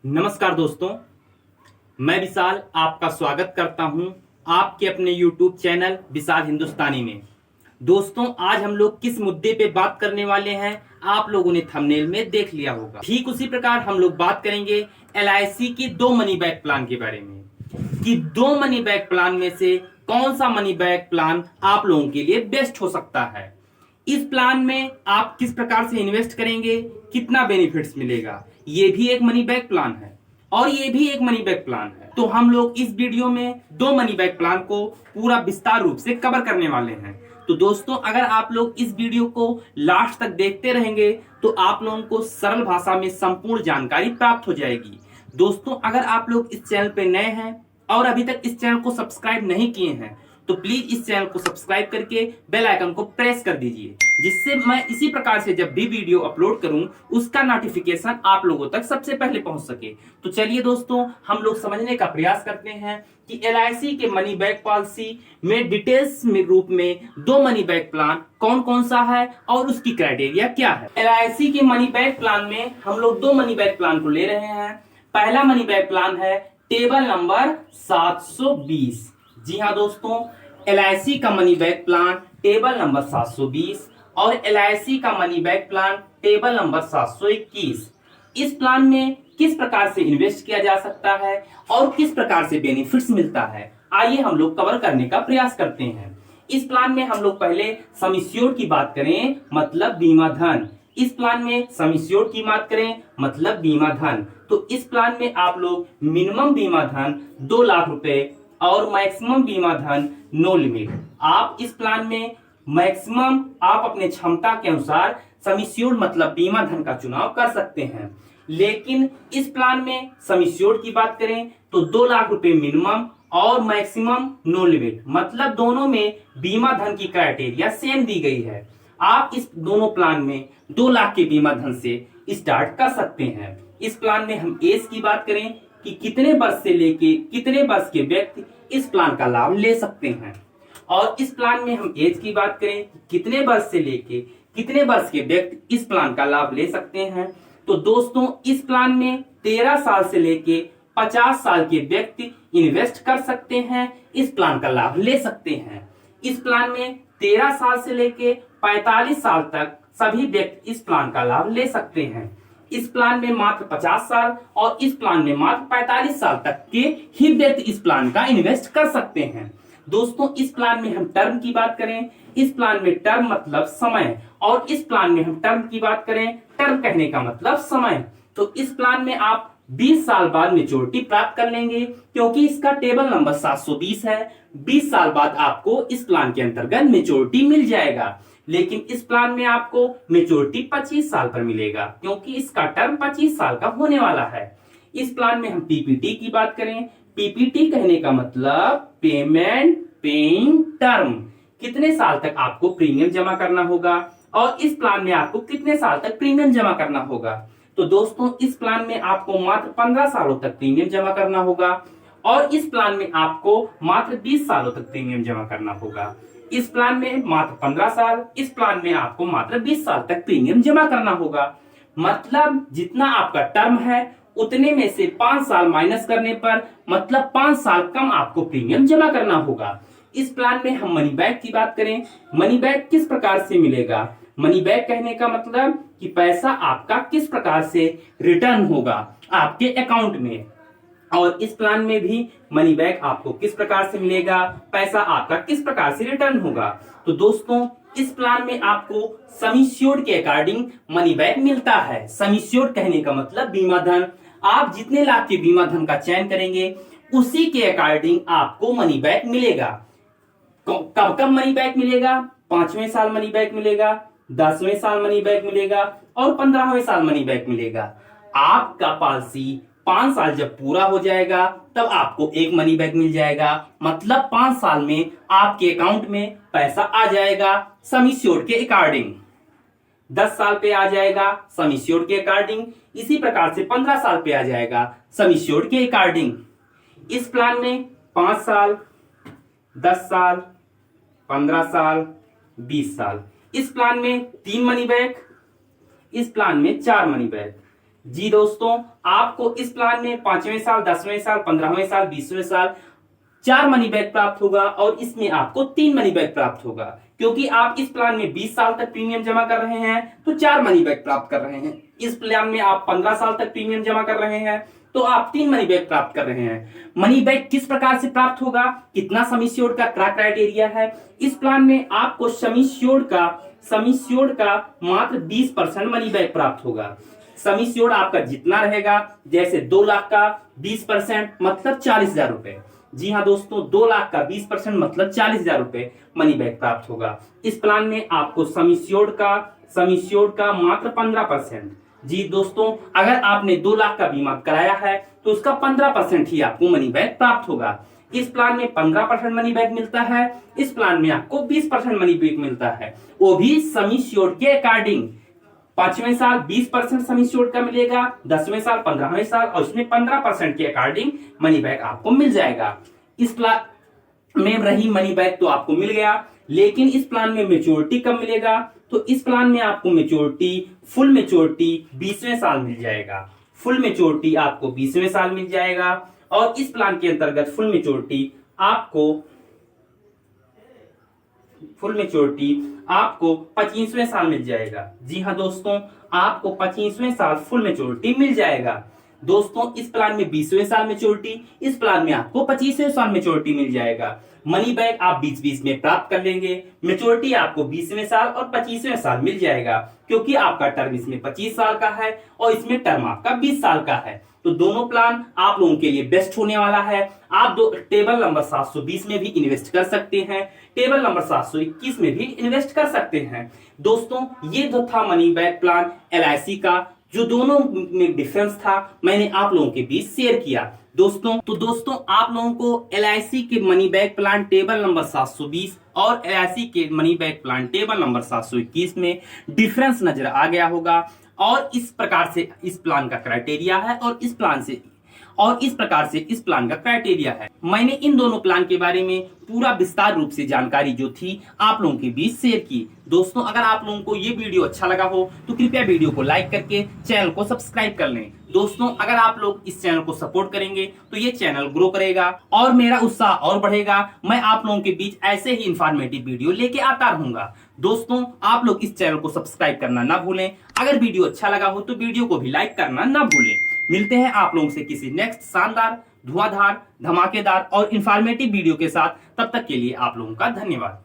नमस्कार दोस्तों, मैं विशाल आपका स्वागत करता हूं आपके अपने YouTube चैनल विशाल हिंदुस्तानी में। दोस्तों, आज हम लोग किस मुद्दे पे बात करने वाले हैं आप लोगों ने थंबनेल में देख लिया होगा। ठीक उसी प्रकार हम लोग बात करेंगे LIC की दो मनी बैक प्लान के बारे में कि दो मनी बैक प्लान में से कौन सा मनी बैक प्लान आप लोगों के लिए बेस्ट हो सकता है। इस प्लान में आप किस प्रकार से इन्वेस्ट करेंगे, कितना बेनिफिट्स मिलेगा, ये भी एक मनी बैक प्लान है और ये भी एक मनी बैक प्लान है। तो हम लोग इस वीडियो में दो मनी बैक प्लान को पूरा विस्तार रूप से कवर करने वाले हैं। तो दोस्तों, अगर आप लोग इस वीडियो को लास्ट तक देखते रहेंगे तो आप लोगों को सरल भाषा में संपूर्ण जानकारी प्राप्त हो जाएगी। दोस्तों, अगर आप लोग इस चैनल पे नए हैं और अभी तक इस चैनल को सब्सक्राइब नहीं किए हैं तो प्लीज इस चैनल को सब्सक्राइब करके बेल आइकन को प्रेस कर दीजिए, जिससे मैं इसी प्रकार से जब भी वीडियो अपलोड करूं उसका नोटिफिकेशन आप लोगों तक सबसे पहले पहुंच सके। तो चलिए दोस्तों, हम लोग समझने का प्रयास करते हैं कि LIC के मनी बैक पॉलिसी में डिटेल्स में रूप में दो मनी बैक प्लान कौन कौन सा है और उसकी क्राइटेरिया क्या है। LIC के मनी बैक प्लान में हम लोग दो मनी बैक प्लान को ले रहे हैं। पहला मनी बैक प्लान है टेबल नंबर 720। जी हाँ दोस्तों, LIC का money back plan table number 720 और LIC का money back plan table number 721। इस प्लान में किस प्रकार से इन्वेस्ट किया जा सकता है और किस प्रकार से बेनिफिट्स मिलता है, आइए हम लोग कवर करने का प्रयास करते हैं। इस प्लान में हम लोग पहले सम एश्योर्ड की बात करें, मतलब बीमा धन। इस प्लान में सम एश्योर्ड की बात करें मतलब बीमा धन, तो इस प्लान में आप लोग मिनिमम बीमा धन 2 लाख रुपए और मैक्सिमम बीमा धन नो लिमिट। आप इस प्लान में मैक्सिमम आप अपने क्षमता के अनुसार सम एश्योर्ड मतलब बीमा धन का चुनाव कर सकते हैं। लेकिन इस प्लान में सम एश्योर्ड की बात करें तो 2 लाख रुपए मिनिमम और मैक्सिमम नो लिमिट, मतलब दोनों में बीमा धन की क्राइटेरिया सेम दी गई है। आप इस दोनों प्लान में 2 लाख के बीमा धन से स्टार्ट कर सकते हैं। इस प्लान में हम एज की बात करें कि कितने वर्ष से लेके कितने वर्ष के व्यक्ति इस प्लान का लाभ ले सकते हैं, और इस प्लान में हम एज की बात करें कितने वर्ष से लेके कितने वर्ष के व्यक्ति इस प्लान का लाभ ले सकते हैं। तो दोस्तों, इस प्लान में 13 साल से लेके 50 साल के व्यक्ति इन्वेस्ट कर सकते हैं, इस प्लान का लाभ ले सकते हैं। इस प्लान में 13 साल से लेके 45 साल तक सभी व्यक्ति इस प्लान का लाभ ले सकते हैं। इस प्लान में मात्र 50 साल और इस प्लान में मात्र 45 साल तक के ही व्यक्ति इस प्लान का इन्वेस्ट कर सकते हैं। दोस्तों, इस प्लान में हम टर्म की बात करें, इस प्लान में टर्म मतलब समय, और इस प्लान में हम टर्म की बात करें, टर्म कहने का मतलब समय, तो इस प्लान में आप 20 साल बाद मेच्योरिटी प्राप्त कर लेंगे, क्योंकि इसका टेबल नंबर 720 है। 20 साल बाद आपको इस प्लान के अंतर्गत मेच्योरिटी मिल जाएगा। लेकिन इस प्लान में आपको मेच्योरिटी 25 साल पर मिलेगा, क्योंकि इसका टर्म 25 साल का होने वाला है। इस प्लान में हम PPT की बात करें, PPT कहने का मतलब पेमेंट पेइंग टर्म, कितने साल तक आपको प्रीमियम जमा करना होगा और इस प्लान में आपको कितने साल तक प्रीमियम जमा करना होगा। तो दोस्तों, इस प्लान में आपको मात्र 15 सालों तक प्रीमियम जमा करना होगा और इस प्लान में आपको मात्र 20 सालों तक प्रीमियम जमा करना होगा। इस प्लान में मात्र 15 साल, इस प्लान में आपको मात्र 20 साल तक प्रीमियम जमा करना होगा। मतलब जितना आपका टर्म है उतने में से 5 साल माइनस करने पर मतलब 5 साल कम आपको प्रीमियम जमा करना होगा। इस प्लान में हम मनी बैक की बात करें, मनी बैक किस प्रकार से मिलेगा। मनी बैक कहने का मतलब कि पैसा आपका किस प्रकार से रिटर्न होगा आपके अकाउंट में, और इस प्लान में भी मनी बैक आपको किस प्रकार से मिलेगा, पैसा आपका किस प्रकार से रिटर्न होगा। तो दोस्तों, इस प्लान में आपको सम एश्योर्ड के अकॉर्डिंग मनी बैक मिलता है। सम एश्योर्ड कहने का मतलब बीमा धन, आप जितने लाख के बीमा धन का चयन करेंगे उसी के अकॉर्डिंग आपको मनी बैक मिलेगा। कब कब मनी बैक मिलेगा, 5वें साल मनी बैक मिलेगा, 10वें साल मनी बैक मिलेगा और 15वें साल मनी बैक मिलेगा। आपका पॉलिसी 5 साल जब पूरा हो जाएगा तब आपको एक मनी बैक मिल जाएगा, मतलब 5 साल में आपके अकाउंट में पैसा आ जाएगा सम एश्योर्ड के अकॉर्डिंग। 10 साल पे आ जाएगा सम एश्योर्ड के अकॉर्डिंग, इसी प्रकार से 15 साल पे आ जाएगा सम एश्योर्ड के अकॉर्डिंग। इस प्लान में 5 साल, 10 साल, 15 साल, 20 साल। इस प्लान में 3 मनी बैक, इस प्लान में 4 मनी बैक। जी दोस्तों, आपको इस प्लान में 5वें साल, 10वें साल, 15वें साल, 20वें साल 4 मनी बैक प्राप्त होगा और इसमें आपको 3 मनी बैक प्राप्त होगा। क्योंकि आप इस प्लान में 20 साल तक प्रीमियम जमा कर रहे हैं तो 4 मनी बैक प्राप्त कर रहे हैं। इस प्लान में आप 15 साल तक प्रीमियम जमा कर रहे हैं तो आप 3 मनी बैक प्राप्त कर रहे हैं। मनी बैक किस प्रकार से प्राप्त होगा, कितना सम एश्योर्ड का क्या क्राइटेरिया है, इस प्लान में आपको सम एश्योर्ड का मात्र 20% मनी बैक प्राप्त होगा। सम एश्योर्ड आपका जितना रहेगा, जैसे 2 लाख का 20% मतलब 40,000 रुपए। जी हाँ दोस्तों, 2 लाख का 20% मतलब 40,000 रुपए मनी बैक प्राप्त होगा। इस प्लान में आपको सम एश्योर्ड का मात्र 15%। जी दोस्तों, अगर आपने 2 लाख का बीमा कराया है तो उसका 15% ही आपको मनी बैक प्राप्त होगा। इस प्लान में 15% मनी बैक मिलता है, इस प्लान में आपको 20% मनी बैक मिलता है, वो भी सम एश्योर्ड के अकॉर्डिंग। 5वें साल 20% सम एश्योर्ड का मिलेगा, 10वें साल, 15वें साल और इसमें 15% के अकॉर्डिंग मनी बैक आपको मिल जाएगा। इस प्लान में रही मनी बैक तो आपको मिल गया, लेकिन इस प्लान में मेच्योरिटी कब मिलेगा, तो इस प्लान में आपको फुल मेच्योरिटी 20वें साल मिल जाएगा। फुल मेच्योरिटी आपको 20वें साल मिल जाएगा और इस प्लान के अंतर्गत फुल मेच्योरिटी आपको 25वें साल मिल जाएगा। जी हाँ दोस्तों, आपको 25वें साल फुल मेच्योरिटी मिल जाएगा। दोस्तों, इस प्लान में 20वें साल मेच्योरिटी, इस प्लान में आपको 25वें साल मेच्योरिटी मिल जाएगा। मनी बैक आप 20-20 में प्राप्त कर लेंगे। मेच्योरिटी आपको 20वें साल और 25वें साल मिल जाएगा, क्योंकि आपका टर्म इसमें 25 साल का है और इसमें टर्म आपका 20 साल का है। तो दोनों प्लान आप लोगों के लिए बेस्ट होने वाला है। आप टेबल नंबर 720 में भी इन्वेस्ट कर सकते हैं, टेबल नंबर 721 में भी इन्वेस्ट कर सकते हैं। दोस्तों, ये जो था मनी बैक प्लान LIC का, जो दोनों में डिफरेंस था, मैंने आप लोगों के बीच शेयर किया। दोस्तों आप लोगों को LIC के money back plan table number 720 और LIC के money back plan table number 721 में डिफरेंस नजर आ गया होगा और इस प्रकार से इस प्लान का क्राइटेरिया है और इस प्रकार से इस प्लान का क्राइटेरिया है। मैंने इन दोनों प्लान के बारे में पूरा विस्तार रूप से जानकारी जो थी आप लोगों के बीच शेयर की। दोस्तों, अगर आप लोगों को ये वीडियो अच्छा लगा हो तो कृपया वीडियो को लाइक करके चैनल को सब्सक्राइब कर लें। दोस्तों, अगर आप लोग इस चैनल को सपोर्ट करेंगे तो ये चैनल ग्रो करेगा और मेरा उत्साह और बढ़ेगा। मैं आप लोगों के बीच ऐसे ही इंफॉर्मेटिव वीडियो लेके आता रहूंगा। दोस्तों, आप लोग इस चैनल को सब्सक्राइब करना ना भूलें। अगर वीडियो अच्छा लगा हो तो वीडियो को भी लाइक करना ना भूलें। मिलते हैं आप लोगों से किसी नेक्स्ट शानदार, धुआंधार, धमाकेदार और इंफॉर्मेटिव वीडियो के साथ। तब तक के लिए आप लोगों का धन्यवाद।